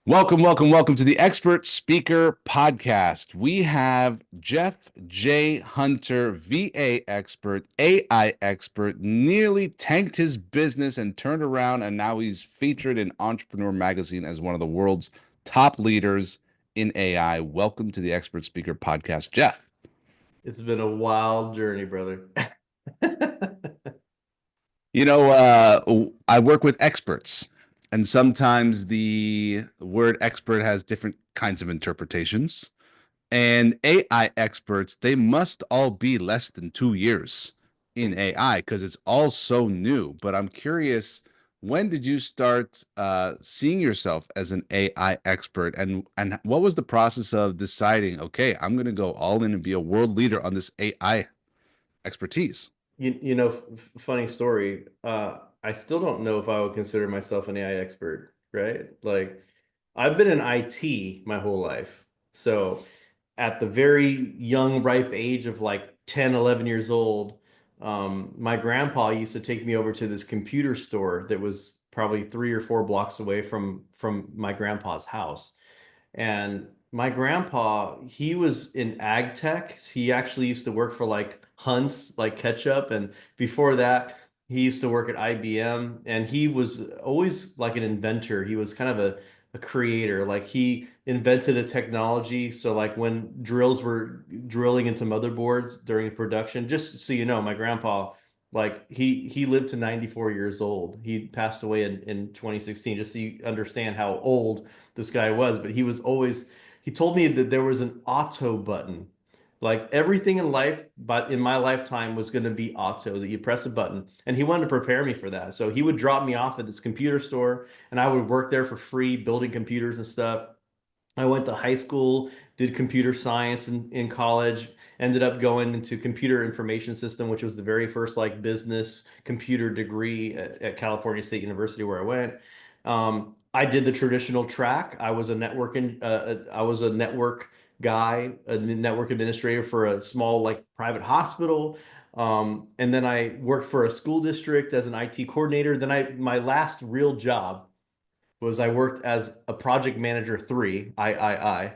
Welcome to the Expert Speaker Podcast. We have Jeff J. Hunter, VA expert, AI expert, nearly tanked his business and turned around, and now he's featured in Entrepreneur Magazine as one of the world's top leaders in AI. Welcome to the Expert Speaker Podcast, Jeff. It's been a wild journey, brother. I work with experts, and sometimes the word expert has different kinds of interpretations. And AI experts, they must all be less than 2 years in AI because it's all so new. But I'm curious, when did you start seeing yourself as an AI expert, and what was the process of deciding, okay, I'm going to go all in and be a world leader on this AI expertise? Funny story. I still don't know if I would consider myself an AI expert, right? Like, I've been in IT my whole life. So, at the very young, ripe age of like 10, 11 years old, my grandpa used to take me over to this computer store that was probably 3 or 4 blocks away from my grandpa's house. And my grandpa, he was in ag tech. He actually used to work for like Hunt's, like ketchup. And before that, he used to work at IBM. And he was always like an inventor. He was kind of a creator. Like he invented a technology. So like when drills were drilling into motherboards during production, just so you know, my grandpa, like he lived to 94 years old. He passed away in 2016, just so you understand how old this guy was, but he told me that there was an auto button. Like everything in life, but in my lifetime was going to be auto, that you press a button. And he wanted to prepare me for that. So he would drop me off at this computer store and I would work there for free, building computers and stuff. I went to high school, did computer science in college, ended up going into computer information system, which was the very first like business computer degree at California State University where I went. I did the traditional track. I was a network guy, a network administrator for a small like private hospital. And then I worked for a school district as an IT coordinator. My last real job was I worked as a project manager three, III,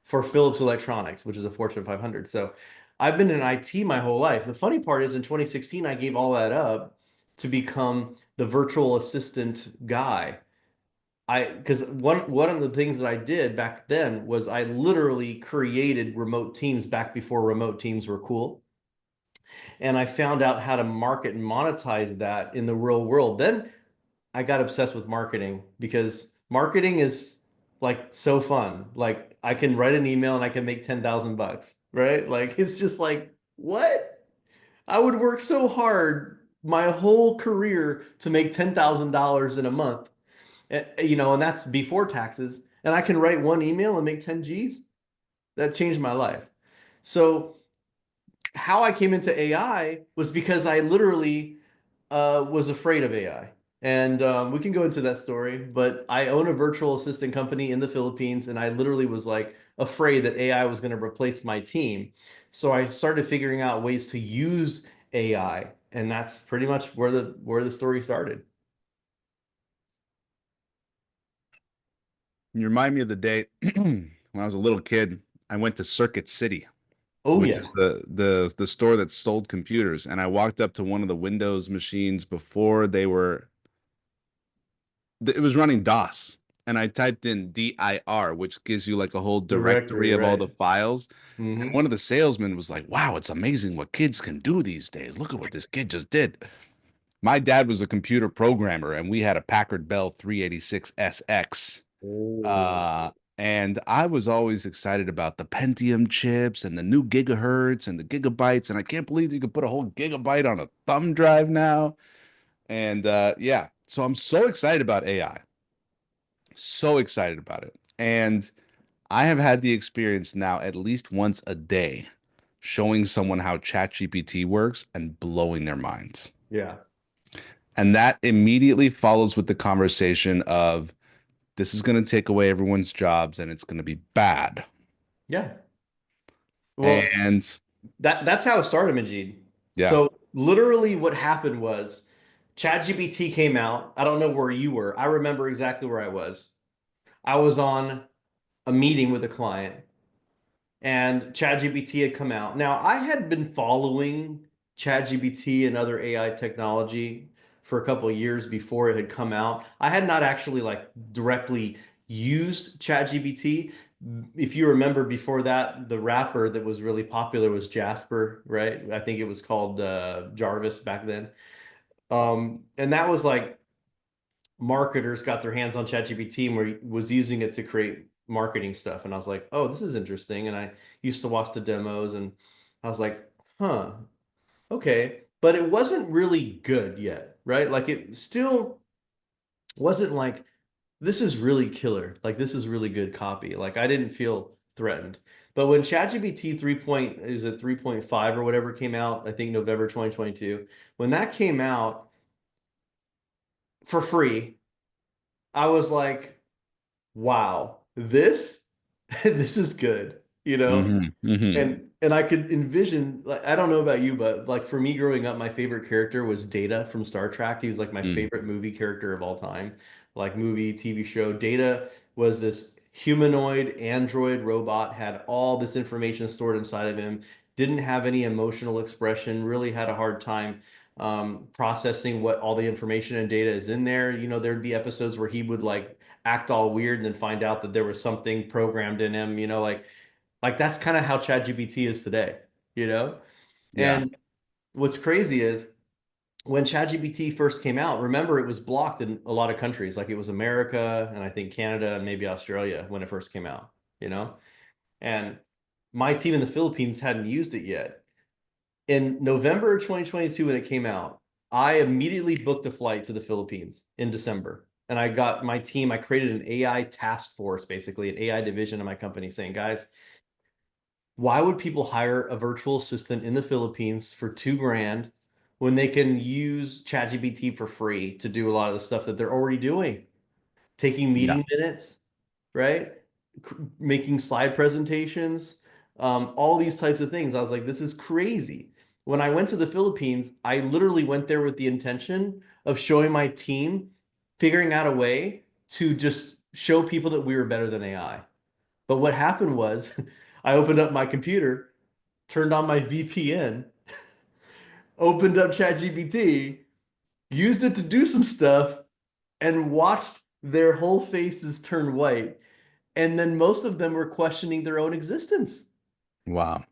for Philips Electronics, which is a Fortune 500. So I've been in IT my whole life. The funny part is in 2016, I gave all that up to become the virtual assistant guy. Because one of the things that I did back then was I literally created remote teams back before remote teams were cool. And I found out how to market and monetize that in the real world. Then I got obsessed with marketing because marketing is like so fun. Like I can write an email and I can make 10,000 bucks, right? Like it's just like, what? I would work so hard my whole career to make $10,000 in a month. And that's before taxes. And I can write one email and make 10 G's. That changed my life. So how I came into AI was because I literally was afraid of AI. And we can go into that story, but I own a virtual assistant company in the Philippines, and I literally was like afraid that AI was going to replace my team. So I started figuring out ways to use AI, and that's pretty much where the story started. You remind me of the day when I was a little kid. I went to Circuit City, Oh which yeah, is the store that sold computers, and I walked up to one of the Windows machines before it was running DOS, and I typed in dir, which gives you like a whole directory directory, of all the right? files. And Hmm. one of the salesmen was like, "Wow, it's amazing what kids can do these days. Look at what this kid just did." My dad was a computer programmer, and we had a Packard Bell 386SX. Oh, And I was always excited about the Pentium chips and the new gigahertz and the gigabytes. And I can't believe you could put a whole gigabyte on a thumb drive now. And yeah, so I'm so excited about AI, so excited about it. And I have had the experience now at least once a day showing someone how ChatGPT works and blowing their minds. yeah, And that immediately follows with the conversation of this is going to take away everyone's jobs and it's going to be bad. yeah. Well, And that's how it started, Majeed. yeah, So literally what happened was ChatGPT came out. I don't know where you were. I remember exactly where I was. I was on a meeting with a client and ChatGPT had come out. Now, I had been following ChatGPT and other AI technology for a couple of years before it had come out. I had not actually like directly used ChatGPT. If you remember before that, the rapper that was really popular was Jasper, right? I think it was called Jarvis back then. And that was like marketers got their hands on ChatGPT and was using it to create marketing stuff. And I was like, oh, this is interesting. And I used to watch the demos and I was like, huh, okay. But it wasn't really good yet, right? Like it still wasn't like, this is really killer. Like this is really good copy. Like I didn't feel threatened. But when ChatGPT 3 point, is it 3.5 or whatever came out, I think November 2022, when that came out for free, I was like, wow, this this is good, you know? Hmm. Hmm. And I could envision, like, I don't know about you, but like for me growing up, my favorite character was Data from Star Trek. He was like my Mm. favorite movie character of all time, like movie, TV show. Data was this humanoid android robot, had all this information stored inside of him, didn't have any emotional expression, really had a hard time processing what all the information and data is in there. You know, there'd be episodes where he would like act all weird and then find out that there was something programmed in him, you know, like that's kind of how ChatGPT is today, you know? Yeah. And what's crazy is when ChatGPT first came out, remember it was blocked in a lot of countries, like it was America and I think Canada and maybe Australia when it first came out, you know? And my team in the Philippines hadn't used it yet. In November of 2022, when it came out, I immediately booked a flight to the Philippines in December. And I got my team, I created an AI task force, basically an AI division of my company saying, guys, why would people hire a virtual assistant in the Philippines for 2 grand when they can use ChatGPT for free to do a lot of the stuff that they're already doing? Taking Yeah. meeting minutes, right? Making slide presentations, all these types of things. I was like, this is crazy. When I went to the Philippines, I literally went there with the intention of showing my team, figuring out a way to just show people that we were better than AI. But what happened was I opened up my computer, turned on my VPN, opened up ChatGPT, used it to do some stuff, and watched their whole faces turn white. And then most of them were questioning their own existence. Wow.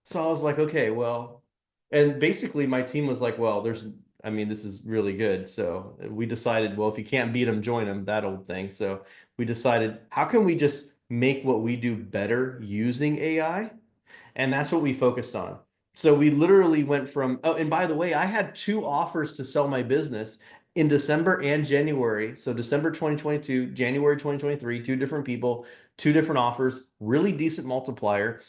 So I was like, okay, well, and basically my team was like, well, I mean, this is really good. So we decided, well, if you can't beat them, join them, that old thing. So we decided, how can we just make what we do better using AI? And that's what we focused on. So we literally went from, oh, and by the way, I had 2 offers to sell my business in December and January. So December 2022, January 2023, 2 different people, 2 different offers, really decent multiplier.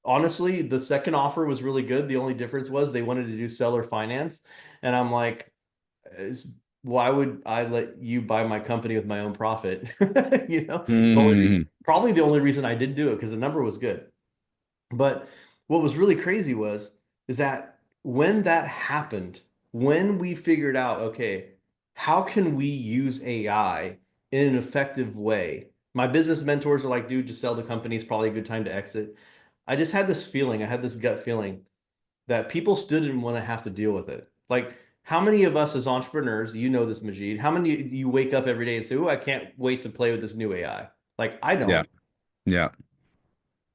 Honestly, the second offer was really good. The only difference was they wanted to do seller finance. And I'm like, why would I let you buy my company with my own profit? You know, Hmm. probably the only reason I did do it because the number was good. But what was really crazy is that when that happened, when we figured out, okay, how can we use AI in an effective way? My business mentors are like, dude, just sell the company. It's probably a good time to exit. I just had this feeling, I had this gut feeling that people still didn't want to have to deal with it. Like, how many of us as entrepreneurs, you know this, Majeed, how many do you wake up every day and say, oh, I can't wait to play with this new AI? Like, I Yeah. don't. Yeah.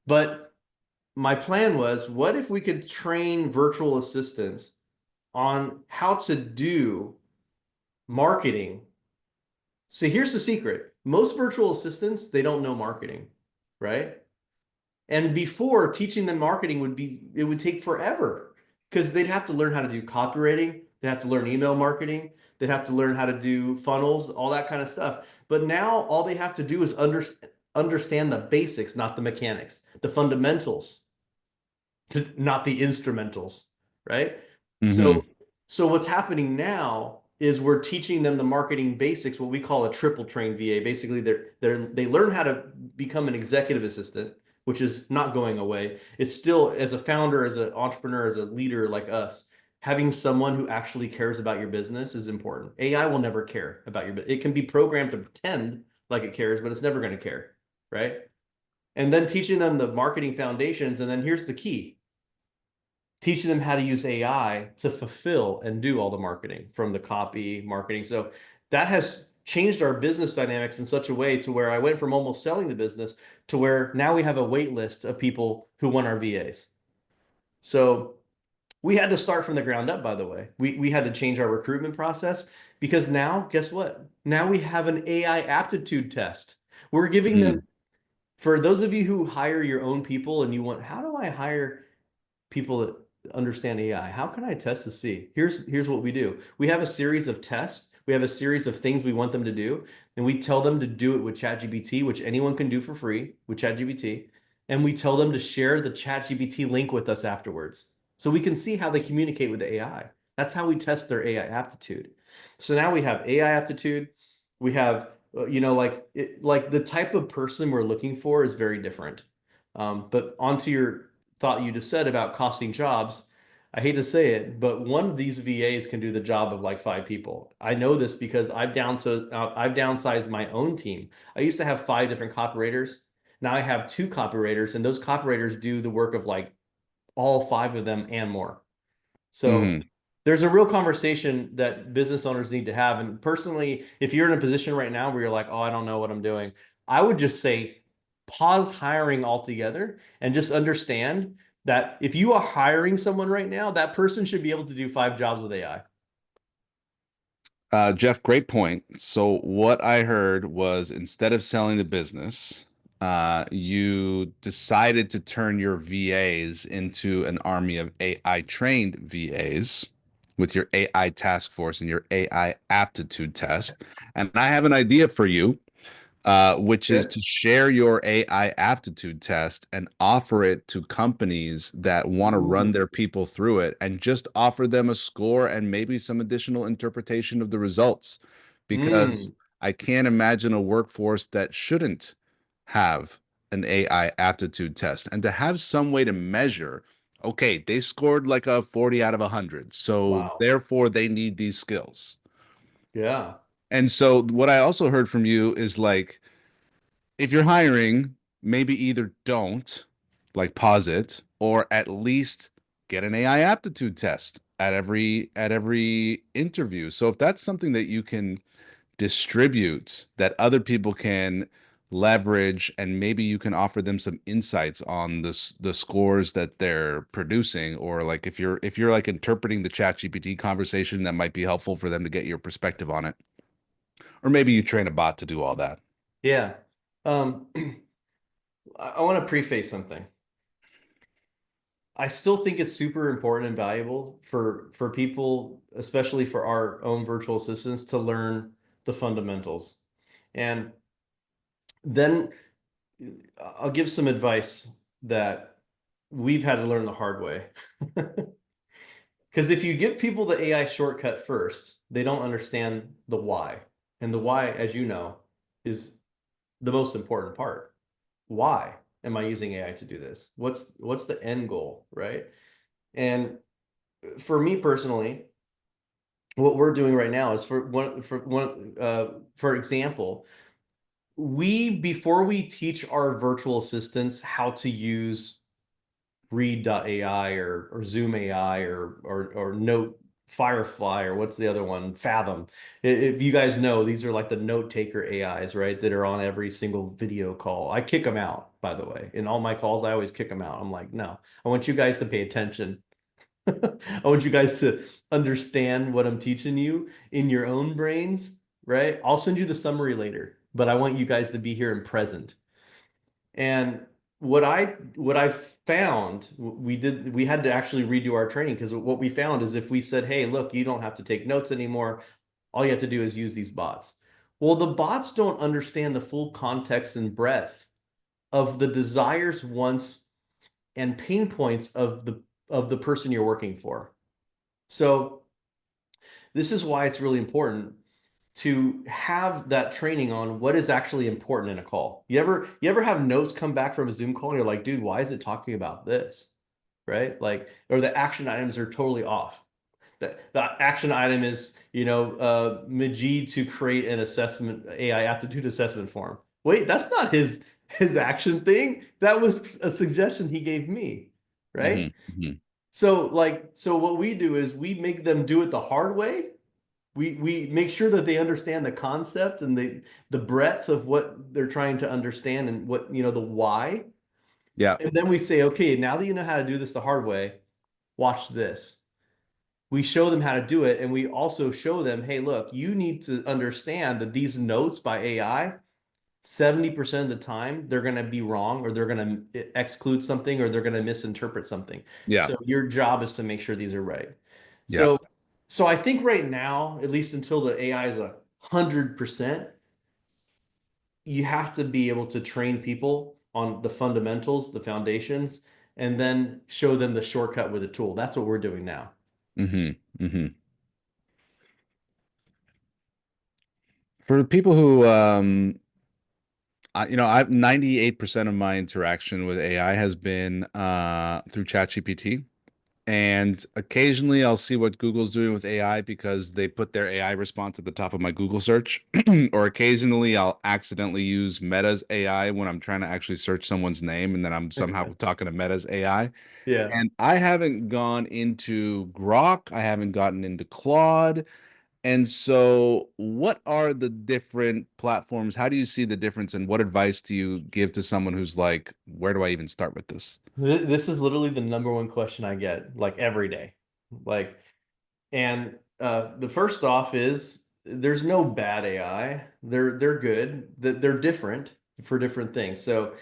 But my plan was, what if we could train virtual assistants on how to do marketing? So here's the secret. Most virtual assistants, they don't know marketing, right? And before teaching them marketing it would take forever because they'd have to learn how to do copywriting, they'd have to learn email marketing, they'd have to learn how to do funnels, all that kind of stuff. But now all they have to do is understand the basics, not the mechanics, the fundamentals, not the instrumentals, right? Hmm. So, so what's happening now is we're teaching them the marketing basics, what we call a triple train VA. Basically, they learn how to become an executive assistant, which is not going away. It's still, as a founder, as an entrepreneur, as a leader like us, having someone who actually cares about your business is important. AI will never care about your business. It can be programmed to pretend like it cares, but it's never going to care, right? And then teaching them the marketing foundations. And then here's the key: teaching them how to use AI to fulfill and do all the marketing from the copy marketing. So that has changed our business dynamics in such a way to where I went from almost selling the business to where now we have a wait list of people who want our VAs. So we had to start from the ground up, by the way. We had to change our recruitment process because now, guess what? Now we have an AI aptitude test. We're giving them, Mm, for those of you who hire your own people and you want, how do I hire people that understand AI? How can I test to see? Here's what we do. We have a series of tests. We have a series of things we want them to do, and we tell them to do it with ChatGPT, which anyone can do for free with ChatGPT, and we tell them to share the ChatGPT link with us afterwards, so we can see how they communicate with the AI. That's how we test their AI aptitude. So now we have AI aptitude. We have, like the type of person we're looking for is very different. But onto your thought you just said about costing jobs, I hate to say it, but one of these VAs can do the job of like five people. I know this because I've downsized my own team. I used to have five different copywriters. Now I have two copywriters, and those copywriters do the work of like all five of them and more. So mhm. there's a real conversation that business owners need to have. And personally, if you're in a position right now where you're like, oh, I don't know what I'm doing, I would just say pause hiring altogether and just understand that if you are hiring someone right now, that person should be able to do five jobs with AI. Jeff, great point. So what I heard was instead of selling the business, you decided to turn your VAs into an army of AI trained VAs with your AI task force and your AI aptitude test. And I have an idea for you, which is Okay. to share your AI aptitude test and offer it to companies that want to run Ooh. their people through it and just offer them a score and maybe some additional interpretation of the results. Because Mm. I can't imagine a workforce that shouldn't have an AI aptitude test and to have some way to measure, okay, they scored like a 40 out of 100. So Wow. therefore, they need these skills. Yeah. And so, what I also heard from you is like, if you're hiring, maybe either don't, like pause it, or at least get an AI aptitude test at every interview. So if that's something that you can distribute that other people can leverage and maybe you can offer them some insights on the scores that they're producing, or like if you're like interpreting the chat GPT conversation, that might be helpful for them to get your perspective on it, or maybe you train a bot to do all that. Yeah. Um, I want to preface something. I still think it's super important and valuable for people, especially for our own virtual assistants, to learn the fundamentals. And then I'll give some advice that we've had to learn the hard way. Because if you give people the AI shortcut first, they don't understand the why. And the why, as you know, is the most important part. Why am I using AI to do this? What's the end goal, right? And for me personally, what we're doing right now is for example, we before we teach our virtual assistants how to use read.ai or zoom ai or note firefly, or what's the other one, fathom. If you guys know, these are like the note taker ais, right, that are on every single video call. I kick them out, by the way. In all my calls, I always kick them out. I'm like, no, I want you guys to pay attention. I want you guys to understand what I'm teaching you in your own brains, right? I'll send you the summary later, but I want you guys to be here and present. And what I found, we had to actually redo our training, because what we found is if we said, hey, look, you don't have to take notes anymore, all you have to do is use these bots. Well, the bots don't understand the full context and breadth of the desires, wants, and pain points of the person you're working for. So this is why it's really important to have that training on what is actually important in a call. You ever have notes come back from a Zoom call and you're like, dude, why is it talking about this? Right? Like, or the action items are totally off. The action item is, Majeed to create an assessment AI aptitude assessment form. Wait, that's not his action thing. That was a suggestion he gave me, Hmm. right? Hmm. So what we do is we make them do it the hard way. We make sure that they understand the concept and the breadth of what they're trying to understand and what, the why. Yeah. And then we say, okay, now that you know how to do this the hard way, watch this. We show them how to do it, and we also show them, hey, look, you need to understand that these notes by AI, 70% of the time, they're going to be wrong, or they're going to exclude something, or they're going to misinterpret something. Yeah. So your job is to make sure these are right. Yeah. So I think right now, at least until the AI is 100%, you have to be able to train people on the fundamentals, the foundations, and then show them the shortcut with a tool. That's what we're doing now. Hmm. Hmm. For the people who, I've 98% of my interaction with AI has been through ChatGPT. And occasionally I'll see what Google's doing with AI because they put their AI response at the top of my Google search. Or occasionally I'll accidentally use Meta's AI when I'm trying to actually search someone's name and then I'm somehow talking to Meta's AI. Yeah. And I haven't gone into Grok, I haven't gotten into Claude. And so, what are the different platforms? How do you see the difference, and what advice do you give to someone who's like, where do I even start with this? This is literally the number one question I get like every day. Like, and the first off is there's no bad AI. They're good. They're different for different things. So,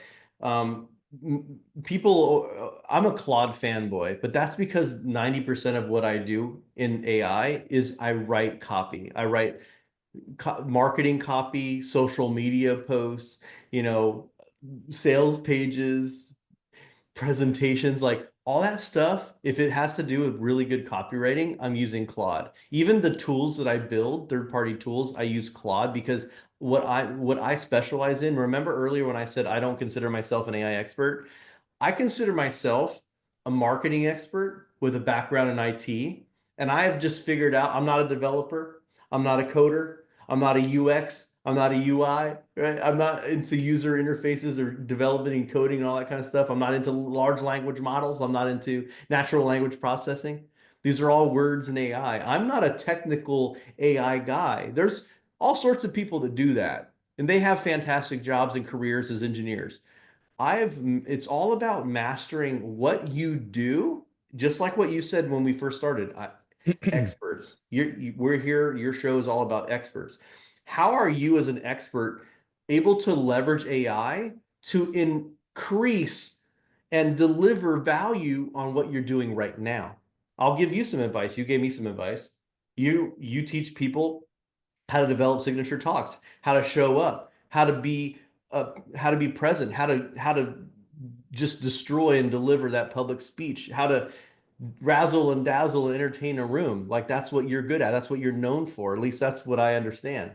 people, I'm a Claude fanboy, but that's because 90% of what I do in AI is I write copy. I write marketing copy, social media posts, you know, sales pages, presentations, like all that stuff. If it has to do with really good copywriting, I'm using Claude. Even the tools that I build, third-party tools, I use Claude because what I specialize in, remember earlier when I said I don't consider myself an AI expert? I consider myself a marketing expert with a background in IT, and I have just figured out I'm not a developer, I'm not a coder, I'm not a UX, I'm not a UI, right? I'm not into user interfaces or developing and coding and all that kind of stuff. I'm not into large language models. I'm not into natural language processing. These are all words in AI. I'm not a technical AI guy. There's all sorts of people that do that, and they have fantastic jobs and careers as engineers. It's all about mastering what you do, just like what you said when we first started. Experts. We're here, your show is all about experts. How are you as an expert able to leverage AI to increase and deliver value on what you're doing right now? I'll give you some advice. You gave me some advice. You teach people how to develop signature talks, how to show up, how to be present, how to just destroy and deliver that public speech, how to razzle and dazzle and entertain a room. Like that's what you're good at. That's what you're known for. At least that's what I understand.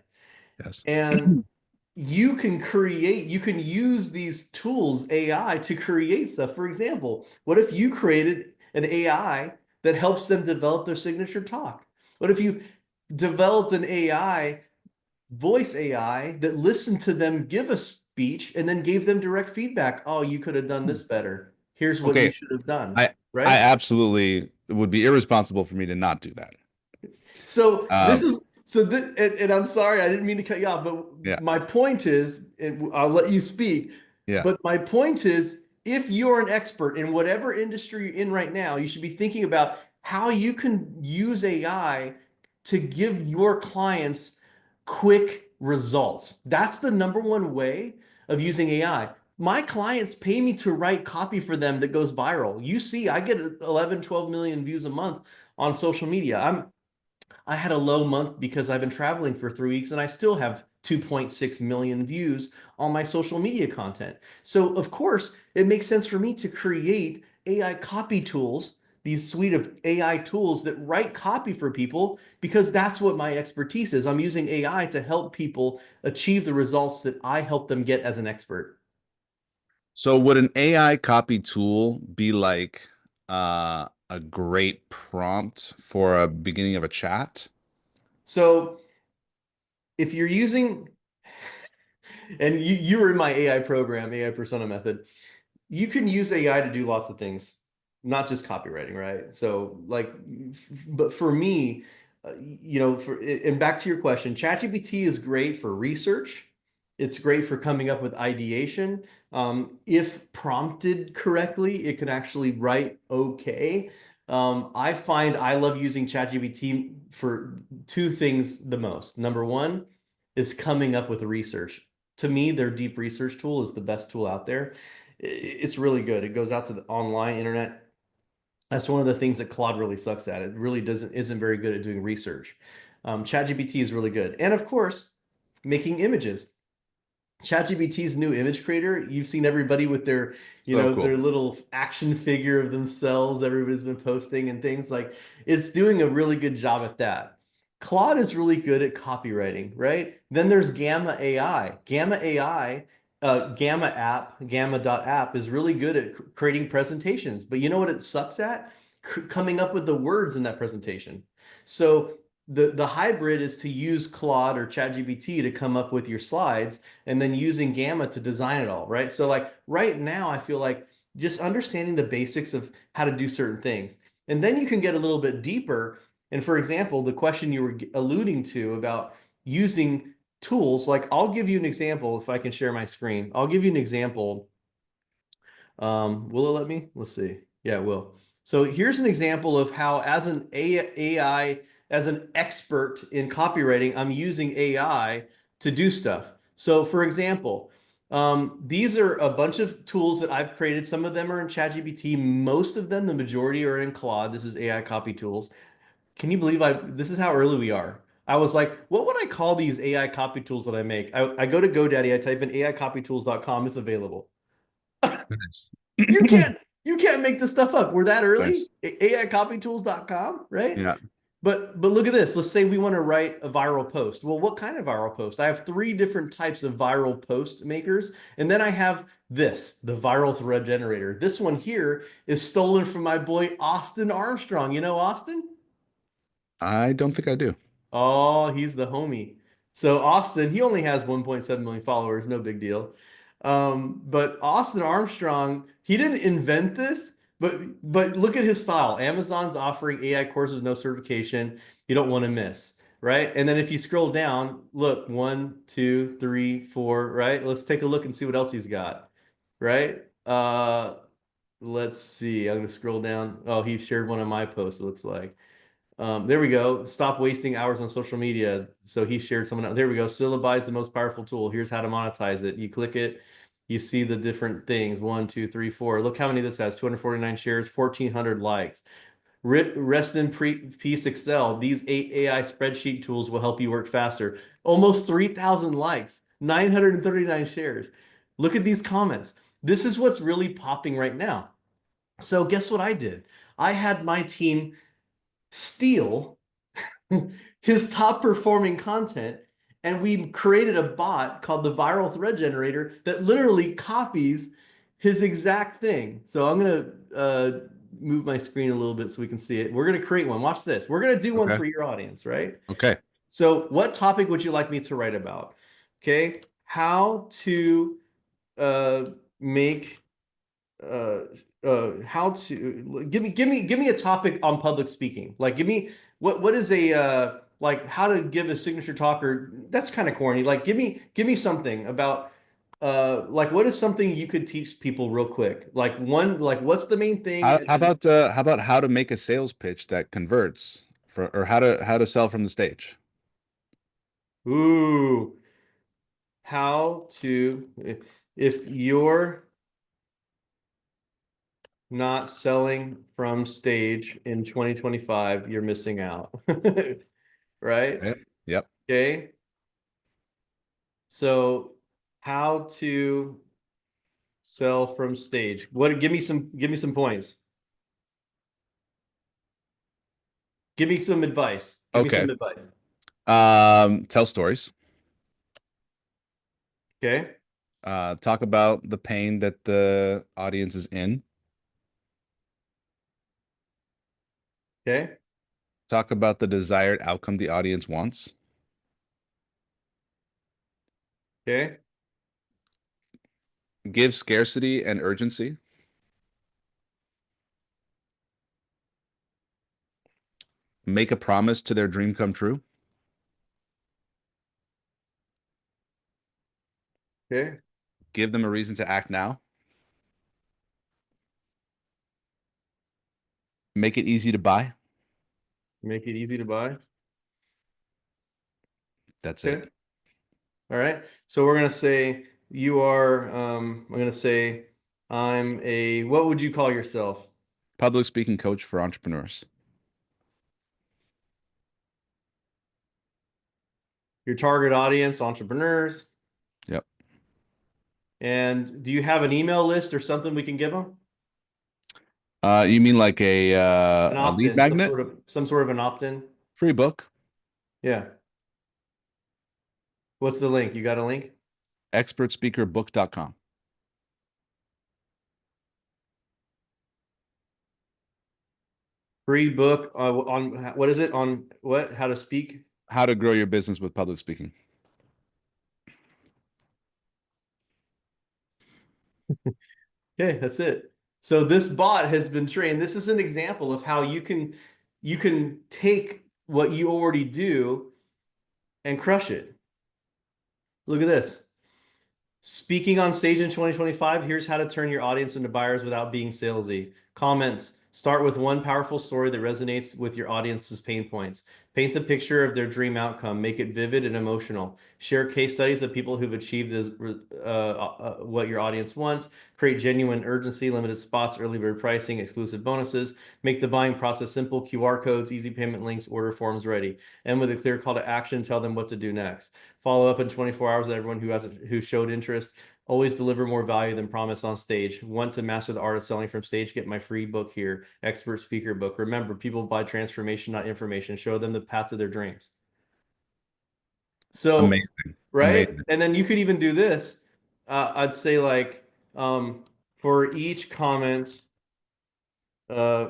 Yes. And you can use these tools, AI, to create stuff. For example, what if you created an AI that helps them develop their signature talk? What if you developed an AI, voice AI, that listened to them give a speech and then gave them direct feedback? Oh, you could have done this better. Here's what you Okay. should have done, I right? absolutely it would be irresponsible for me to not do that. So this Um, is so this, and I'm sorry, I didn't mean to cut you off, but yeah. my point is, and I'll let you speak, Yeah. but my point is, if you're an expert in whatever industry you're in right now, you should be thinking about how you can use AI to give your clients quick results. That's the number one way of using AI. My clients pay me to write copy for them that goes viral. You see, I get 11, 12 million views a month on social media. I had a low month because I've been traveling for 3 weeks and I still have 2.6 million views on my social media content. So, of course, it makes sense for me to create AI copy tools, these suite of AI tools that write copy for people, because that's what my expertise is. I'm using AI to help people achieve the results that I help them get as an expert. So would an AI copy tool be like a great prompt for a beginning of a chat? So if you're using, and you were in my AI program, AI persona method, you can use AI to do lots of things, not just copywriting, right? So like, but for me, and back to your question, ChatGPT is great for research. It's great for coming up with ideation. If prompted correctly, it can actually write okay. I find I love using ChatGPT for two things the most. Number one is coming up with research. To me, their deep research tool is the best tool out there. It's really good. It goes out to the online internet. That's one of the things that Claude really sucks at. It really doesn't isn't very good at doing research. ChatGPT is really good, and of course, making images. ChatGPT's new image creator, you've seen everybody with their, So their cool. little action figure of themselves. Everybody's been posting and things like it's doing a really good job at that. Claude is really good at copywriting, right? Then there's Gamma AI. Gamma AI, Gamma app, Gamma.app is really good at creating presentations. But you know what it sucks at? Coming up with the words in that presentation. So the hybrid is to use Claude or ChatGPT to come up with your slides and then using Gamma to design it all, right? So like right now, I feel like just understanding the basics of how to do certain things. And then you can get a little bit deeper. And for example, the question you were alluding to about using tools, like I'll give you an example if I can share my screen. I'll give you an example. Will it let me? Let's see. Yeah, it will. So here's an example of how, as an AI, as an expert in copywriting, I'm using AI to do stuff. So, for example, these are a bunch of tools that I've created. Some of them are in ChatGPT. Most of them, the majority, are in Claude. This is AI CopyTools. Can you believe this is how early we are? I was like, what would I call these AI copy tools that I make? I go to GoDaddy, I type in AICopyTools.com, it's available. Nice. You can't you can't make this stuff up. We're that early. Nice. AICopyTools.com, right? Yeah. But look at this. Let's say we want to write a viral post. Well, what kind of viral post? I have three different types of viral post makers, and then I have this, the viral thread generator. This one here is stolen from my boy Austin Armstrong. You know Austin? I don't think I do. Oh, he's the homie. So Austin, he only has 1.7 million followers, no big deal. But Austin Armstrong, he didn't invent this, but look at his style. Amazon's offering AI courses with no certification. You don't want to miss, right? And then if you scroll down, look, one, two, three, four, right? Let's take a look and see what else he's got, right? Let's see. I'm gonna scroll down. Oh, he shared one of my posts, it looks like. There we go. Stop wasting hours on social media. So he shared someone else. There we go. Syllabi is the most powerful tool. Here's how to monetize it. You click it, you see the different things. One, two, three, four. Look how many this has. 249 shares, 1,400 likes. Rest in peace, Excel. These 8 AI spreadsheet tools will help you work faster. Almost 3,000 likes, 939 shares. Look at these comments. This is what's really popping right now. So guess what I did? I had my team steal his top performing content, and we created a bot called the viral thread generator that literally copies his exact thing. So I'm gonna move my screen a little bit so we can see it. We're gonna create one. Watch this. We're gonna do one Okay. for your audience, right? Okay. So what topic would you like me to write about? Okay, how to uh, make uh how to give me a topic on public speaking. Like give me what is a like how to give a signature talk, or that's kind of corny. Like give me something about like what is something you could teach people real quick? Like one, like what's the main thing? How about how to make a sales pitch that converts for, or how to sell from the stage? Ooh, how to if you're not selling from stage in 2025, you're missing out. Right? Yep. Yep. Okay. So how to sell from stage. What give me some points. Give me some advice. Give me Okay. some advice. Tell stories. Okay. Talk about the pain that the audience is in. Okay. Talk about the desired outcome the audience wants. Okay. Give scarcity and urgency. Make a promise to their dream come true. Okay. Give them a reason to act now. Make it easy to buy. Make it easy to buy. That's it. Okay. All right. So we're gonna say you are. I'm gonna say I'm a. What would you call yourself? Public speaking coach for entrepreneurs. Your target audience, entrepreneurs. Yep. And do you have an email list or something we can give them? You mean like An a lead opt-in, magnet? some sort of an opt-in. Free book. Yeah. What's the link? You got a link? Expertspeakerbook.com. Free book on what is it? On what? How to speak? How to grow your business with public speaking. Okay, that's it. So this bot has been trained. This is an example of how you can take what you already do and crush it. Look at this. Speaking on stage in 2025, here's how to turn your audience into buyers without being salesy. Comments. Start with one powerful story that resonates with your audience's pain points. Paint the picture of their dream outcome. Make it vivid and emotional. Share case studies of people who've achieved what your audience wants. Create genuine urgency, limited spots, early bird pricing, exclusive bonuses. Make the buying process simple. QR codes, easy payment links, order forms ready. And with a clear call to action, tell them what to do next. Follow up in 24 hours with everyone who showed interest. Always deliver more value than promised on stage. Want to master the art of selling from stage? Get my free book here, Expert Speaker Book. Remember, people buy transformation, not information. Show them the path to their dreams. So, Amazing. right? Amazing. And then you could even do this. I'd say like for each comment, uh,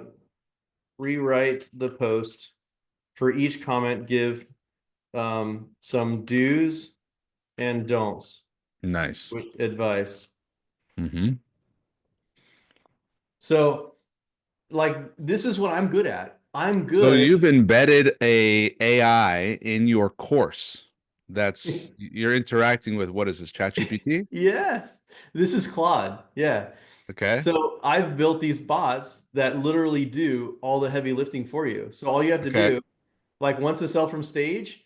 rewrite the post. For each comment, give some do's and don'ts Nice. with advice. Mm-hmm. So, like, this is what I'm good at. I'm So good. you've embedded a AI in your course. That's you're interacting with what is this, ChatGPT? Yes, this is Claude. Yeah. Okay. So I've built these bots that literally do all the heavy lifting for you. So all you have to Okay. do, like, once to sell from stage,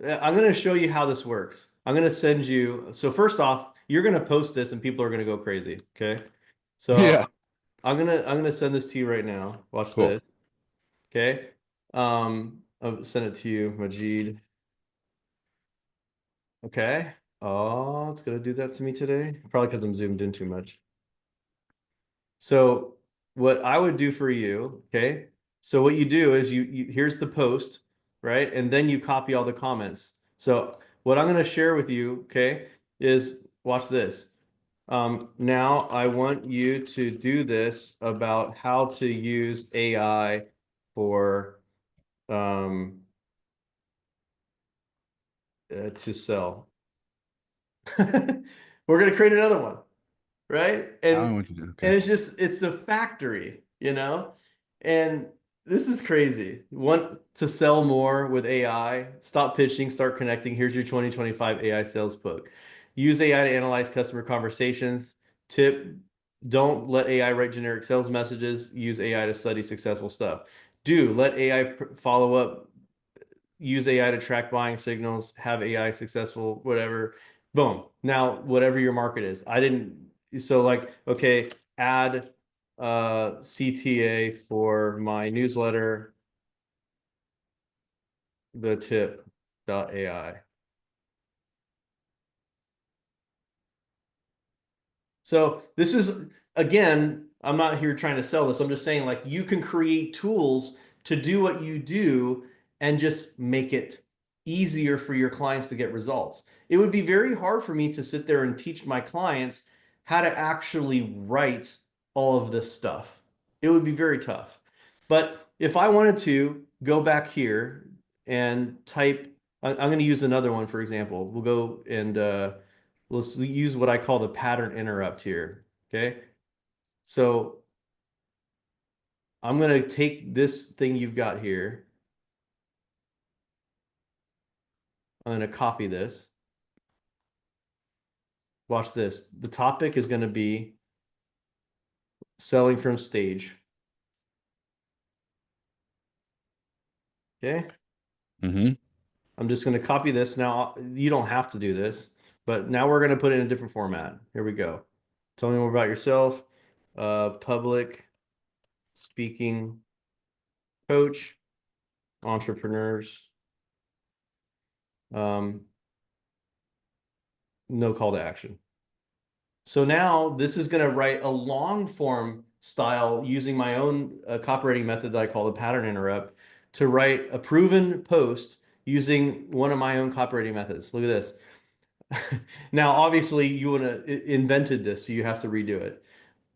I'm going to show you how this works. I'm going to send you. So first off, you're going to post this and people are going to go crazy. Okay. So Yeah. I'm gonna send this to you right now. Watch Cool. this. Okay. I'll send it to you, Majeed. Okay. Oh, it's gonna do that to me today. Probably because I'm zoomed in too much. So what I would do for you, okay? So what you do is you here's the post, right? And then you copy all the comments. So what I'm gonna share with you, okay, is watch this. Now I want you to do this about how to use AI for um, to sell. We're gonna create another one, right? I And want you to. and Okay. it's the factory, you know? And this is crazy. Want to sell more with AI? Stop pitching, start connecting. Here's your 2025 AI sales book. Use AI to analyze customer conversations. Tip, don't let AI write generic sales messages. Use AI to study successful stuff. Do let AI follow up, use AI to track buying signals, have AI successful, whatever. Boom. Now, whatever your market is. I didn't, so like, okay, add CTA for my newsletter, the tip.ai. So this is, again, I'm not here trying to sell this. I'm just saying, like, you can create tools to do what you do and just make it easier for your clients to get results. It would be very hard for me to sit there and teach my clients how to actually write all of this stuff. It would be very tough. But if I wanted to go back here and type, I'm going to use another one, for example. We'll go and let's use what I call the pattern interrupt here. Okay. So I'm going to take this thing you've got here. I'm going to copy this. Watch this. The topic is going to be selling from stage. Okay. Mm-hmm. I'm just going to copy this. Now, you don't have to do this, but now we're going to put it in a different format. Here we go. Tell me more about yourself. Public speaking coach, entrepreneurs. Um, no call to action. So now this is going to write a long form style using my own copywriting method that I call the pattern interrupt to write a proven post using one of my own copywriting methods. Look at this. Now, obviously, you want to invented this, so you have to redo it.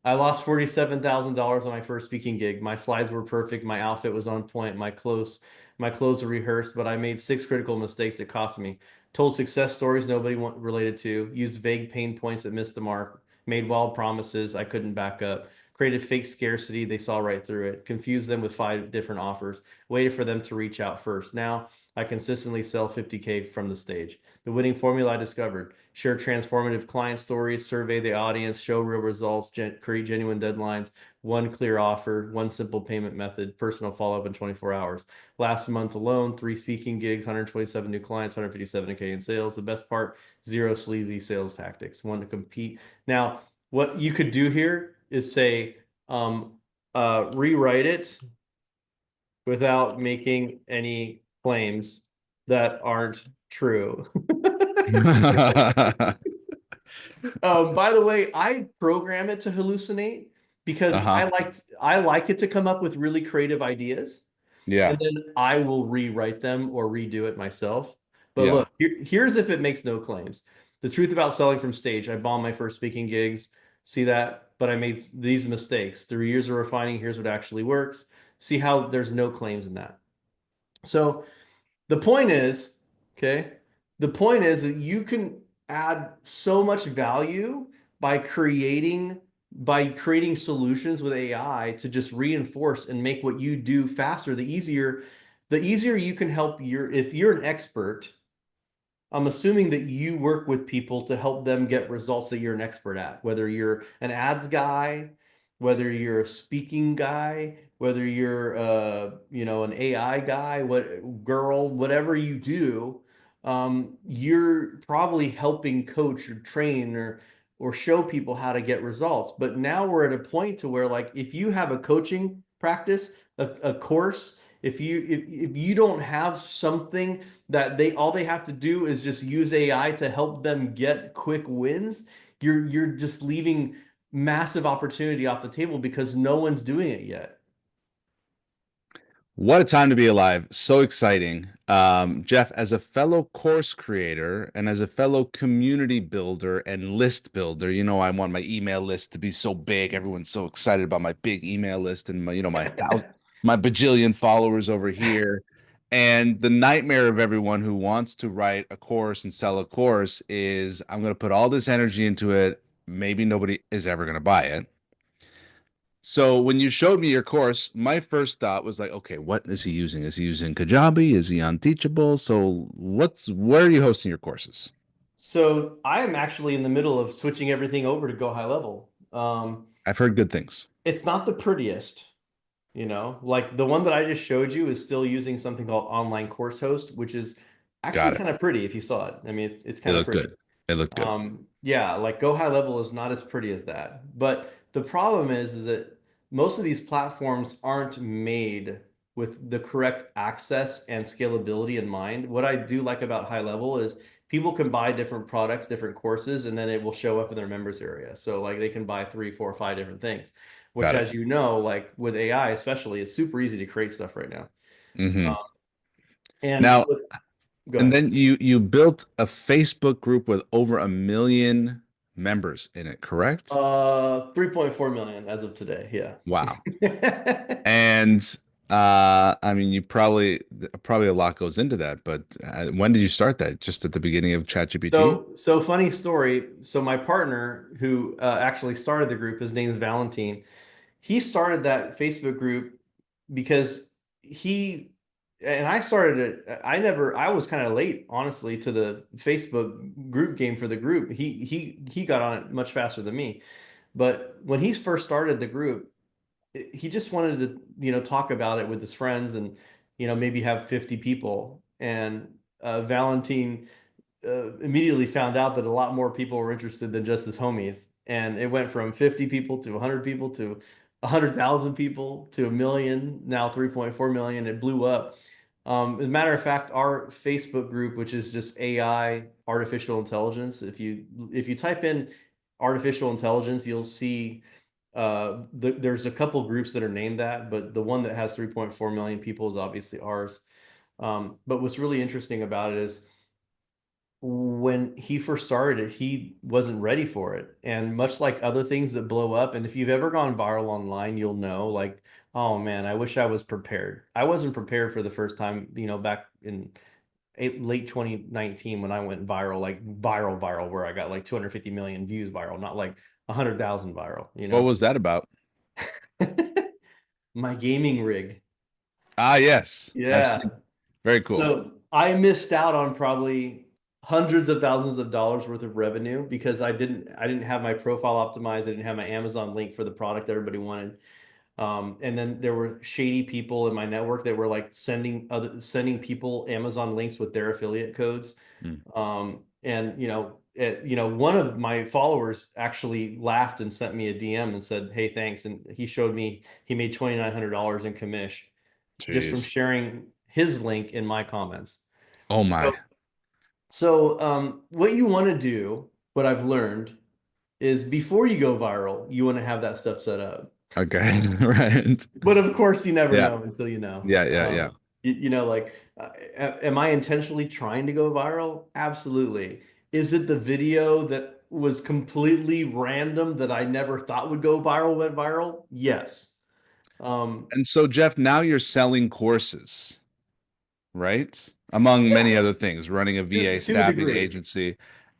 I lost $47,000 on my first speaking gig. My slides were perfect. My outfit was on point. My clothes were rehearsed, but I made six critical mistakes that cost me. Told success stories nobody related to. Used vague pain points that missed the mark. Made wild promises I couldn't back up. Created fake scarcity. They saw right through it. Confused them with five different offers. Waited for them to reach out first. Now I consistently sell 50K from the stage. The winning formula I discovered: share transformative client stories, survey the audience, show real results, create genuine deadlines, one clear offer, one simple payment method, personal follow-up in 24 hours. Last month alone, 3 speaking gigs, 127 new clients, 157K in sales. The best part, zero sleazy sales tactics. One to compete. Now, what you could do here is say, rewrite it without making any claims that aren't true. By the way, I program it to hallucinate because Uh-huh. I like it to come up with really creative ideas, and Yeah. then I will rewrite them or redo it myself. But Yeah. look, here's if it makes no claims. The truth about selling from stage. I bombed my first speaking gigs. See that? But I made these mistakes. Through years of refining, here's what actually works. See how there's no claims in that. So the point is, okay, the point is that you can add so much value by creating solutions with AI to just reinforce and make what you do faster. The easier you can help if you're an expert, I'm assuming that you work with people to help them get results that you're an expert at, whether you're an ads guy, whether you're a speaking guy, whether you're an AI guy, whatever you do, you're probably helping coach or train or show people how to get results. But now we're at a point to where, like, if you have a coaching practice, a course, if you don't have something that they have to do is just use AI to help them get quick wins, you're just leaving massive opportunity off the table because no one's doing it yet. What a time to be alive. So exciting. Jeff, as a fellow course creator and as a fellow community builder and list builder, I want my email list to be so big. Everyone's so excited about my big email list and my bajillion followers over here. And the nightmare of everyone who wants to write a course and sell a course is I'm going to put all this energy into it. Maybe nobody is ever going to buy it. So when you showed me your course, my first thought was like, okay, what is he using? Is he using Kajabi? Is he on Teachable? So where are you hosting your courses? So I am actually in the middle of switching everything over to Go High Level. I've heard good things. It's not the prettiest, like the one that I just showed you is still using something called Online Course Host, which is actually Got it. kind of pretty if you saw it. I mean, it's It kind of looked pretty. good. It looked good. Yeah, like Go High Level is not as pretty as that. But the problem is that most of these platforms aren't made with the correct access and scalability in mind. What I do like about High Level is people can buy different products, different courses, and then it will show up in their members area. So like they can buy three, four, five different things, which, Got it. as you know, like with AI especially, it's super easy to create stuff right now. Hmm. Um, and Now, go and ahead. then you built a Facebook group with over 1 million members in it, correct? 3.4 million as of today. Wow. Yeah. And I mean, you probably a lot goes into that, but when did you start that? Just at the beginning of ChatGPT? So funny story. So my partner who actually started the group, his name is Valentine. He started that Facebook group because he and I started it. I was kind of late, honestly, to the Facebook group game for the group. He got on it much faster than me. But when he first started the group, he just wanted to, talk about it with his friends and, maybe have 50 people. And Valentine immediately found out that a lot more people were interested than just his homies. And it went from 50 people to 100 people to 100,000 people to a million, now 3.4 million. It blew up. As a matter of fact, our Facebook group, which is just AI, artificial intelligence, if you type in artificial intelligence, you'll see there's a couple groups that are named that, but the one that has 3.4 million people is obviously ours. But what's really interesting about it is when he first started it, he wasn't ready for it. And much like other things that blow up, and if you've ever gone viral online, you'll know, like, oh man, I wish I was prepared. I wasn't prepared for the first time, back in late 2019 when I went viral, like viral, where I got like 250 million views viral, not like 100,000 What viral. was that about? My gaming rig. Ah, yes, I've Yeah. seen. Very cool. So I missed out on probably hundreds of thousands of dollars worth of revenue because I didn't have my profile optimized. I didn't have my Amazon link for the product everybody wanted. And then there were shady people in my network that were like sending people Amazon links with their affiliate codes. Mm. And one of my followers actually laughed and sent me a DM and said, "Hey, thanks." And he showed me he made $2,900 in commish just from Jeez. sharing his link in my comments. Oh So, my. what you want to do, what I've learned, is before you go viral, you want to have that stuff set up. Okay. Right. But of course, you never Yeah. know until you know. Yeah. Like, am I intentionally trying to go viral? Absolutely. Is it the video that was completely random that I never thought would go viral went viral? Yes. Um, And so, Jeff, now you're selling courses, right? Among many yeah, other things, running a VA to a staffing degree. agency.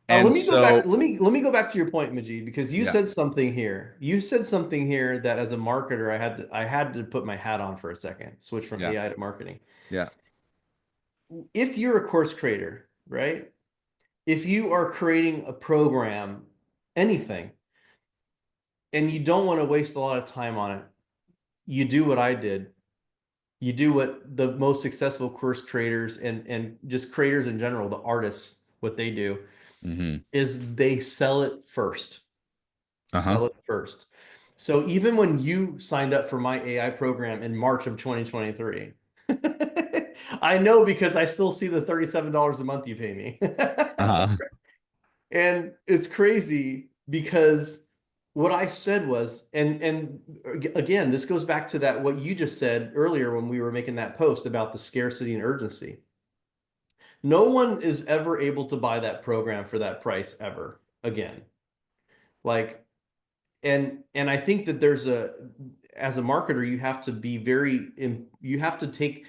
Let And me go back. so, Let me go back to your point, Majid, because you yeah, said something here. You said something here that as a marketer, I had to put my hat on for a second, switch from yeah, AI to marketing. yeah. If you're a course creator, right? If you are creating a program, anything, and you don't want to waste a lot of time on it, you do what I did. You do what the most successful course creators and just creators in general, the artists, what they do Hmm. is they sell it first. Uh-huh. Sell it first. So even when you signed up for my AI program in March of 2023, I know because I still see the $37 a month you pay me. Uh-huh. And it's crazy because what I said was, and again, this goes back to that what you just said earlier when we were making that post about the scarcity and urgency. No one is ever able to buy that program for that price ever again. Like, and I think that as a marketer, you have to be you have to take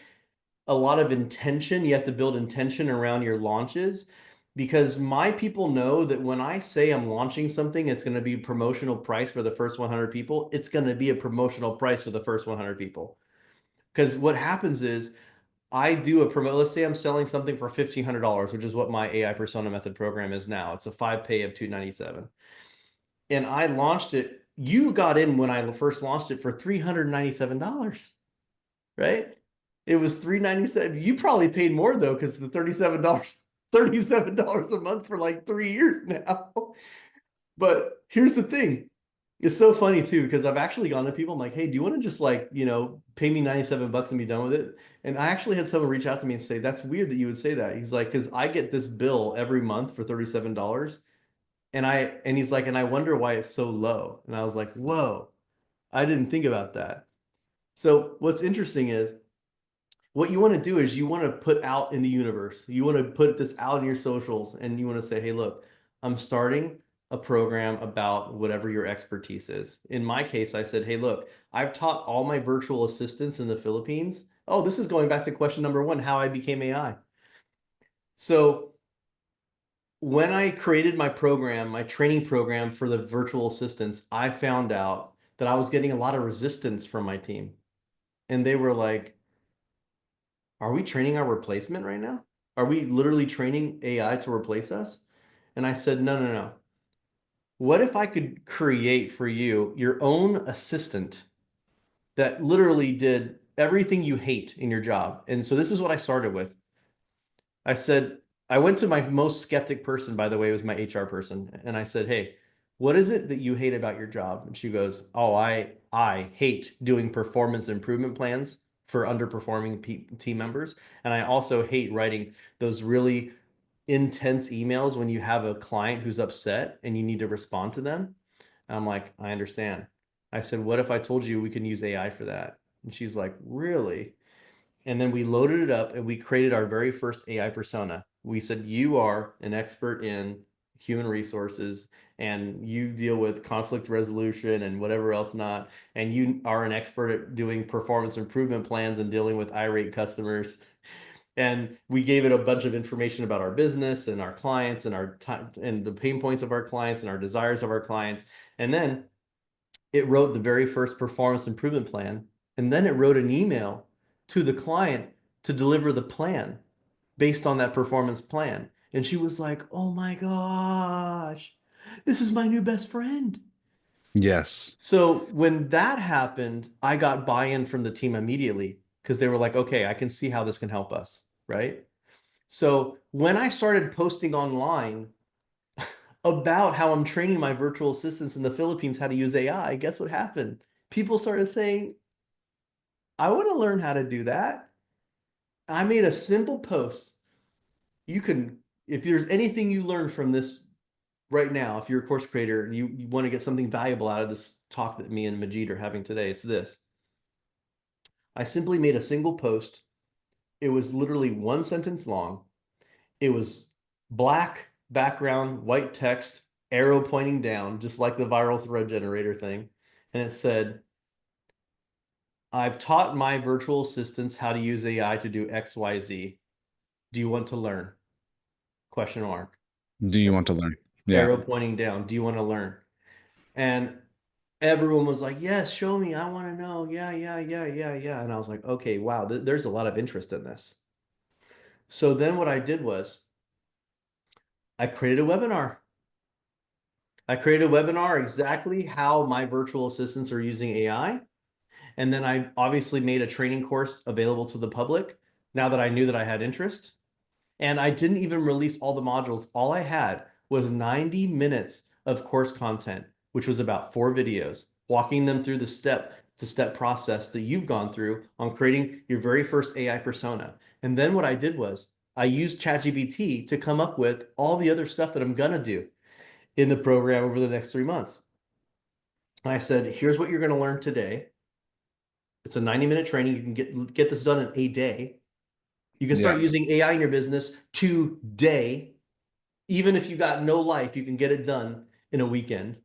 a lot of intention. You have to build intention around your launches because my people know that when I say I'm launching something, it's going to be promotional price for the first 100 people. It's going to be a promotional price for the first 100 people. Because what happens is I do a promo. Let's say I'm selling something for $1,500, which is what my AI persona method program is now. It's a 5 pay of 297, and I launched it. You got in when I first launched it for $397, right? It was 397. You probably paid more though, because the $37 a month for like 3 years now. But here's the thing. It's so funny too, because I've actually gone to people, I'm like, hey, do you want to just like, pay me 97 bucks and be done with it? And I actually had someone reach out to me and say, that's weird that you would say that. He's like, because I get this bill every month for $37. And he's like, and I wonder why it's so low. And I was like, whoa, I didn't think about that. So what's interesting is what you want to do is you want to put out in the universe. You want to put this out in your socials and you want to say, hey, look, I'm starting. a program about whatever your expertise is. In my case, I said, hey, look, I've taught all my virtual assistants in the Philippines. Oh, this is going back to question number one, how I became AI. So when I created my program, my training program for the virtual assistants, I found out that I was getting a lot of resistance from my team. And they were like, are we training our replacement right now? Are we literally training AI to replace us? And I said, no, no, no. What if I could create for you your own assistant that literally did everything you hate in your job? And so this is what I started with. I said, I went to my most skeptic person, by the way, it was my HR person. And I said, hey, what is it that you hate about your job? And she goes, oh, I hate doing performance improvement plans for underperforming team members. And I also hate writing those really intense emails when you have a client who's upset and you need to respond to them. And I'm like, I understand. I said, what if I told you we can use AI for that? And she's like, really? And then we loaded it up and we created our very first AI persona. We said, you are an expert in human resources and you deal with conflict resolution and whatever else not. And you are an expert at doing performance improvement plans and dealing with irate customers. And we gave it a bunch of information about our business and our clients and our time and the pain points of our clients and our desires of our clients. And then it wrote the very first performance improvement plan. And then it wrote an email to the client to deliver the plan based on that performance plan. And she was like, oh my gosh, this is my new best friend. Yes. So when that happened, I got buy-in from the team immediately because they were like, okay, I can see how this can help us, right? So when I started posting online about how I'm training my virtual assistants in the Philippines how to use AI, guess what happened? People started saying, I want to learn how to do that. I made a simple post. You can, if there's anything you learn from this right now, if you're a course creator and you want to get something valuable out of this talk that me and Majeed are having today, it's this. I simply made a single post. It was literally one sentence long. It was black background, white text, arrow pointing down, just like the viral thread generator thing. And it said, I've taught my virtual assistants how to use AI to do XYZ. Do you want to learn? Question mark. Do you want to learn? Yeah. Arrow pointing down. Do you want to learn? And everyone was like, yes, show me. I want to know. Yeah, yeah, yeah, yeah, yeah. And I was like, okay, wow, there's a lot of interest in this. So then what I did was I created a webinar. I created a webinar exactly how my virtual assistants are using AI. And then I obviously made a training course available to the public now that I knew that I had interest. And I didn't even release all the modules. All I had was 90 minutes of course content, which was about 4 videos, walking them through the step-to-step process that you've gone through on creating your very first AI persona. And then what I did was I used ChatGPT to come up with all the other stuff that I'm gonna do in the program over the next 3 months. And I said, here's what you're gonna learn today. It's a 90-minute training. You can get this done in a day. You can Yeah. start using AI in your business today. Even if you got no life, you can get it done in a weekend.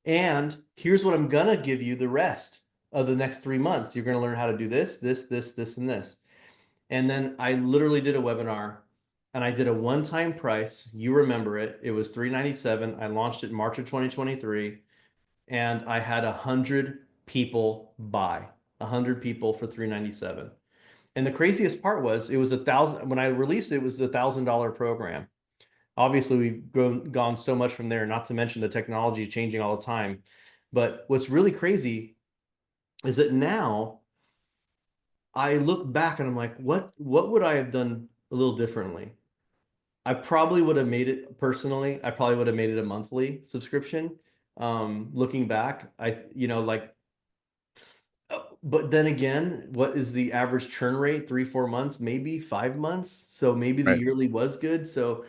And here's what I'm gonna give you the rest of the next 3 months. You're gonna learn how to do this, this, this, this, and this. And then I literally did a webinar and I did a one-time price. You remember it. It was $397. I launched it in March of 2023. And I had 100 people buy. 100 people for $397. And the craziest part was it was 1,000. When I released it, it was $1,000 program. Obviously, we've gone so much from there, not to mention the technology changing all the time. But what's really crazy is that now I look back and I'm like, what would I have done a little differently? I probably would have made it personally. I probably would have made it a monthly subscription. Looking back, like, but then again, what is the average churn rate? 3, 4 months, maybe 5 months. So maybe the Right. yearly was good. So,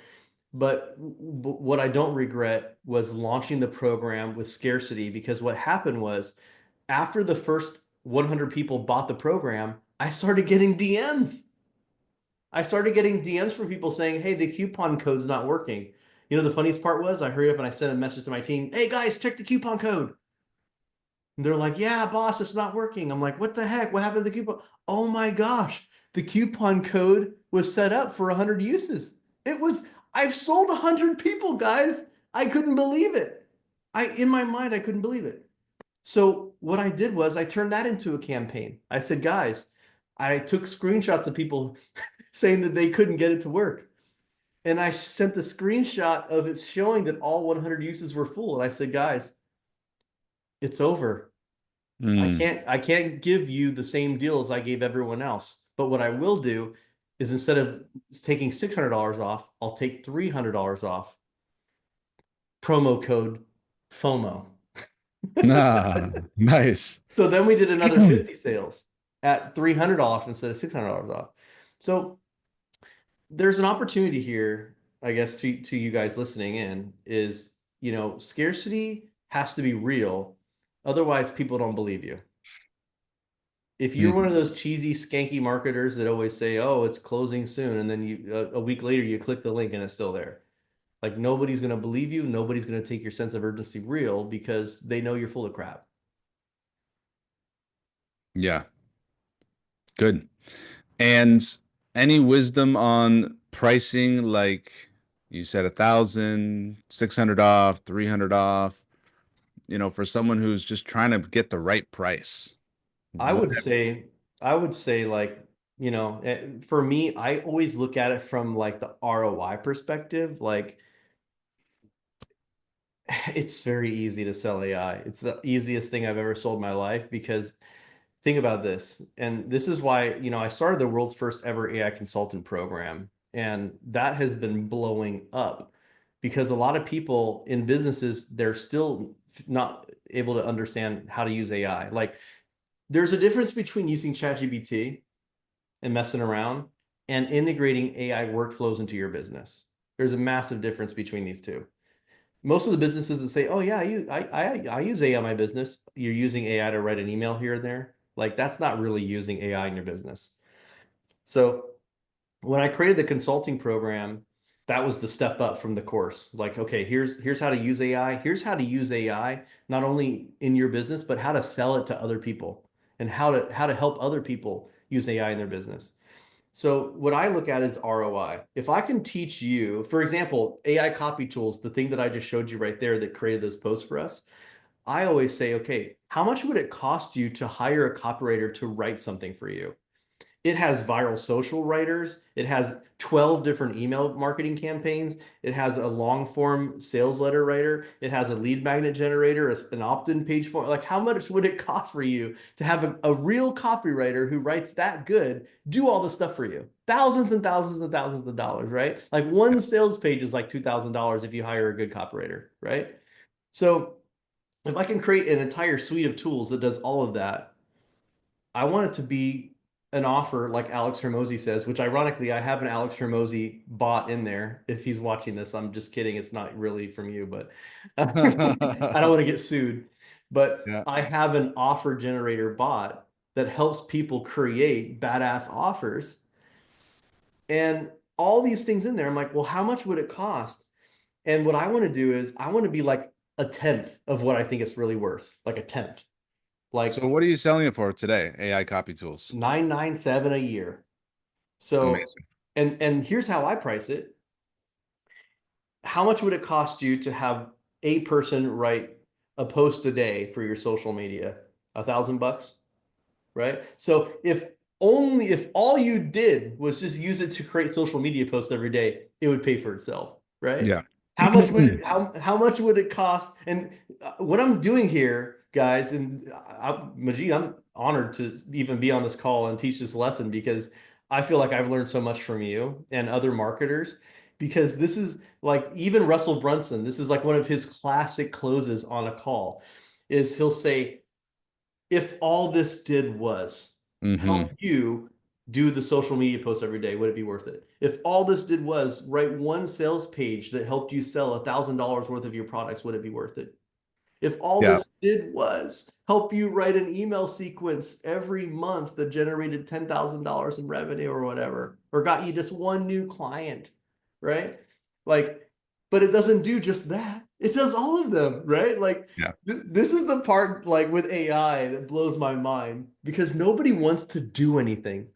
but what I don't regret was launching the program with scarcity because what happened was after the first 100 people bought the program, I started getting DMs. I started getting DMs from people saying, hey, the coupon code's not working. You know, the funniest part was I hurried up and I sent a message to my team. Hey guys, check the coupon code. And they're like, yeah, boss, it's not working. I'm like, what the heck? What happened to the coupon? Oh my gosh, the coupon code was set up for 100 uses. It was, I've sold 100 people, guys. I couldn't believe it. In my mind, I couldn't believe it. So what I did was I turned that into a campaign. I said, guys, I took screenshots of people saying that they couldn't get it to work. And I sent the screenshot of it showing that all 100 uses were full. And I said, guys, it's over. Mm. I can't give you the same deals I gave everyone else. But what I will do is instead of taking $600 off, I'll take $300 off. Promo code FOMO. Ah, nice. So then we did another 50 sales at $300 instead of $600 off. So there's an opportunity here, I guess, to you guys listening in is, you know, scarcity has to be real. Otherwise, people don't believe you. If you're one of Mhm. those cheesy, skanky marketers that always say, "Oh, it's closing soon," and then a week later you click the link and it's still there, like nobody's going to believe you. Nobody's going to take your sense of urgency real because they know you're full of crap. Yeah, good. And any wisdom on pricing, like you said, 1,000, 600 off, 300 off, for someone who's just trying to get the right price. I What? would say, I would say, like, you know, for me, I always look at it from like the ROI perspective. Like, it's very easy to sell AI. It's the easiest thing I've ever sold in my life because think about this. And this is why, you know, I started the world's first ever AI consultant program. And that has been blowing up because a lot of people in businesses, they're still not able to understand how to use AI. Like, there's a difference between using ChatGPT and messing around and integrating AI workflows into your business. There's a massive difference between these two. Most of the businesses that say, "Oh yeah, I use AI in my business," you're using AI to write an email here and there. Like that's not really using AI in your business. So when I created the consulting program, that was the step up from the course. Like, okay, here's how to use AI. Here's how to use AI not only in your business, but how to sell it to other people and how to help other people use AI in their business. So what I look at is ROI. If I can teach you, for example, AI CopyTools, the thing that I just showed you right there that created those posts for us, I always say, okay, how much would it cost you to hire a copywriter to write something for you? It has viral social writers. It has 12 different email marketing campaigns. It has a long form sales letter writer. It has a lead magnet generator, an opt-in page form. Like, how much would it cost for you to have a real copywriter who writes that good do all the stuff for you? Thousands and thousands and thousands of dollars, right? Like one sales page is like $2,000 if you hire a good copywriter, right? So if I can create an entire suite of tools that does all of that, I want it to be an offer like Alex Hermosi says, which ironically, I have an Alex Hermosi bot in there. If he's watching this, I'm just kidding. It's not really from you, but I don't want to get sued. But Yeah. I have an offer generator bot that helps people create badass offers. And all these things in there, I'm like, well, how much would it cost? And what I want to do is I want to be like a tenth of what I think it's really worth, like a tenth, So like what are you selling it for today? AI copy tools. 997 a year. So, Amazing. and here's how I price it. How much would it cost you to have a person write a post a day for your social media? $1,000, right? So if all you did was just use it to create social media posts every day, it would pay for itself, right? Yeah. How much would it cost? And what I'm doing here, guys, and Majeed, I'm honored to even be on this call and teach this lesson because I feel like I've learned so much from you and other marketers because this is like even Russell Brunson, this is like one of his classic closes on a call is he'll say, if all this did was help Hmm. you do the social media posts every day, would it be worth it? If all this did was write one sales page that helped you sell $1,000 worth of your products, would it be worth it? If all Yeah. this did was help you write an email sequence every month that generated $10,000 in revenue or whatever, or got you just one new client, right? Like but it doesn't do just that. It does all of them, right? Like Yeah. this is the part like with AI that blows my mind because nobody wants to do anything.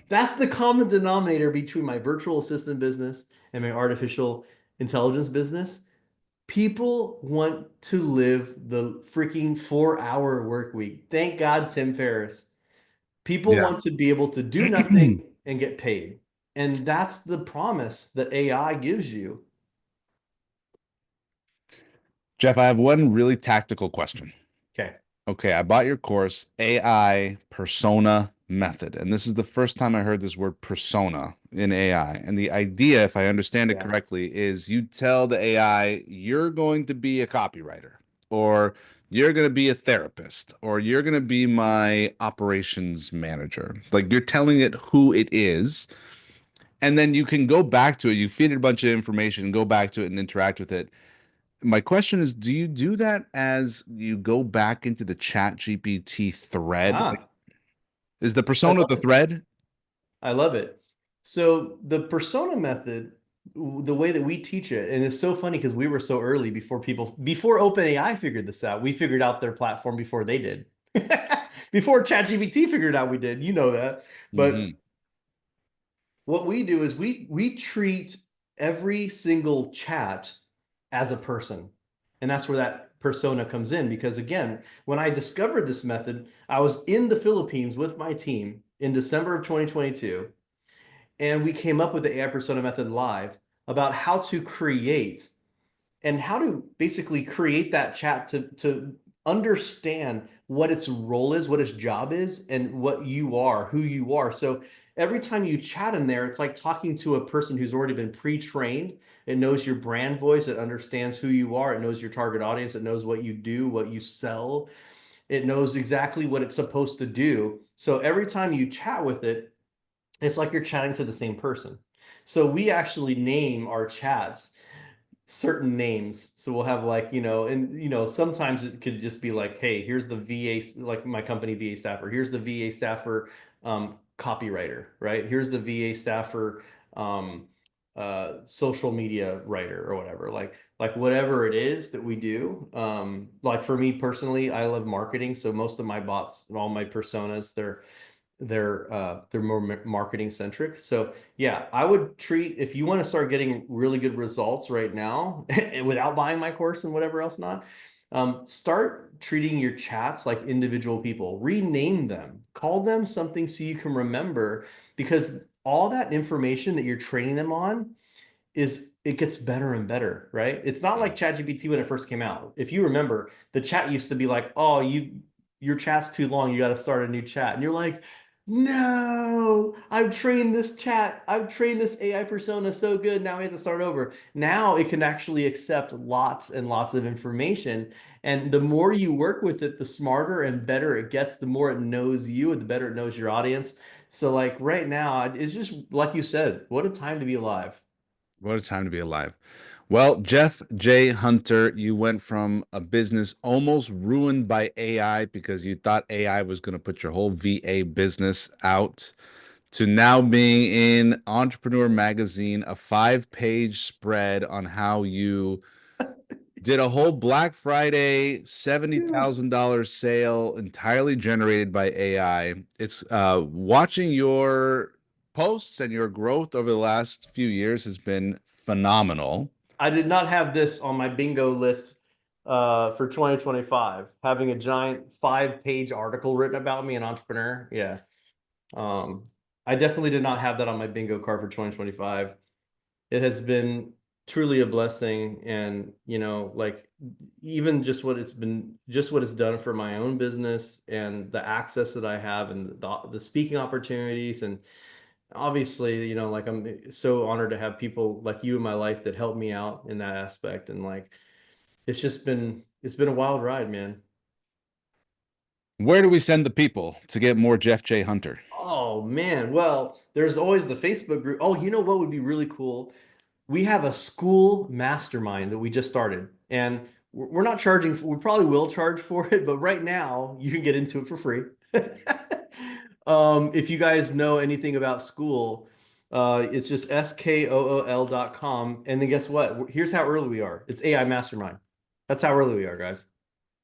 That's the common denominator between my virtual assistant business and my artificial intelligence business. People want to live the freaking 4-hour work week. Thank God, Tim Ferriss. People Yeah. want to be able to do nothing and get paid. And that's the promise that AI gives you. Jeff, I have one really tactical question. Okay. Okay, I bought your course, AI Persona Method. And this is the first time I heard this word persona in AI. And the idea, if I understand it Yeah. correctly, is you tell the AI, you're going to be a copywriter, or you're going to be a therapist, or you're going to be my operations manager. Like you're telling it who it is. And then you can go back to it. You feed it a bunch of information, go back to it and interact with it. My question is, do you do that as you go back into the chat GPT thread? Like, Ah, is the I persona love the it. thread? I love it. So the persona method, the way that we teach it, and it's so funny because we were so early before OpenAI figured this out. We figured out their platform before they did. Before ChatGPT figured out we did, you know that. But Hmm. what we do is we treat every single chat as a person. And that's where that persona comes in. Because again, when I discovered this method, I was in the Philippines with my team in December of 2022 and we came up with the AI persona method live about how to create and how to basically create that chat to understand what its role is, what its job is, and what you are, who you are. So every time you chat in there, it's like talking to a person who's already been pre-trained. It knows your brand voice, it understands who you are, it knows your target audience, it knows what you do, what you sell, it knows exactly what it's supposed to do. So every time you chat with it, it's like you're chatting to the same person. So we actually name our chats certain names. So we'll have like, and sometimes it could just be like, hey, here's the VA, like my company VA staffer. Here's the VA staffer copywriter, right? Here's the VA staffer social media writer or whatever. Like whatever it is that we do. Like for me personally, I love marketing. So most of my bots, all my personas, they're more marketing centric. So yeah, I would treat if you want to start getting really good results right now without buying my course and whatever else not, start treating your chats like individual people. Rename them, call them something so you can remember because all that information that you're training them on is it gets better and better, right? It's not like ChatGPT when it first came out. If you remember, the chat used to be like, "Oh, your chat's too long. You got to start a new chat." And you're like, "No, I've trained this chat. I've trained this AI persona so good. Now we have to start over." Now it can actually accept lots and lots of information. And the more you work with it, the smarter and better it gets, the more it knows you and the better it knows your audience. So like right now, it's just like you said, what a time to be alive. What a time to be alive. Well, Jeff J. Hunter, you went from a business almost ruined by AI because you thought AI was going to put your whole VA business out to now being in Entrepreneur Magazine, a 5-page spread on how you did a whole Black Friday Yeah. $70,000 sale entirely generated by AI. It's watching your posts and your growth over the last few years has been phenomenal. I did not have this on my bingo list for 2025. Having a giant 5-page article written about me, an entrepreneur. Yeah. Um, I definitely did not have that on my bingo card for 2025. It has been truly a blessing. And, like even just what it's done for my own business and the access that I have and the speaking opportunities and obviously, like I'm so honored to have people like you in my life that help me out in that aspect. And like, it's been a wild ride, man. Where do we send the people to get more Jeff J. Hunter? Oh man. Well, there's always the Facebook group. Oh, you know what would be really cool? We have a school mastermind that we just started. And we're not charging, we probably will charge for it, but right now you can get into it for free. If you guys know anything about school, It's just skool.com. And then guess what? Here's how early we are. It's AI Mastermind. That's how early we are, guys.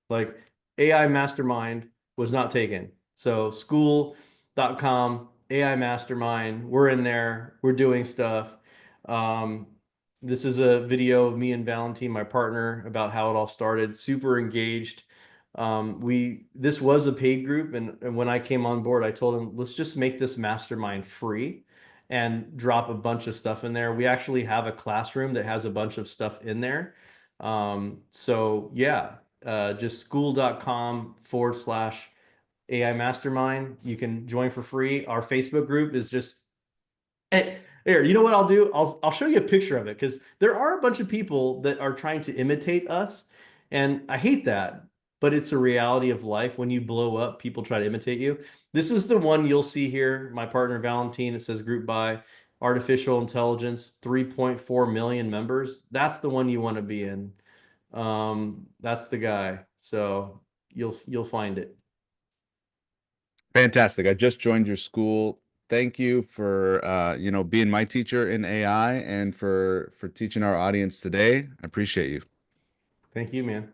Like AI Mastermind was not taken. So school.com, AI Mastermind, we're in there, we're doing stuff. Um, this is a video of me and Valentine, my partner, about how it all started. Super engaged. This was a paid group, and when I came on board, I told him, let's just make this mastermind free and drop a bunch of stuff in there. We actually have a classroom that has a bunch of stuff in there. So yeah, just school.com/AI Mastermind. You can join for free. Our Facebook group is just here. You know what I'll do? I'll show you a picture of it because there are a bunch of people that are trying to imitate us, and I hate that. But it's a reality of life. When you blow up, people try to imitate you. This is the one you'll see here. My partner Valentine. It says group by artificial intelligence, 3.4 million members. That's the one you want to be in. That's the guy. So you'll find it. Fantastic. I just joined your school. Thank you for being my teacher in AI and for teaching our audience today. I appreciate you. Thank you, man.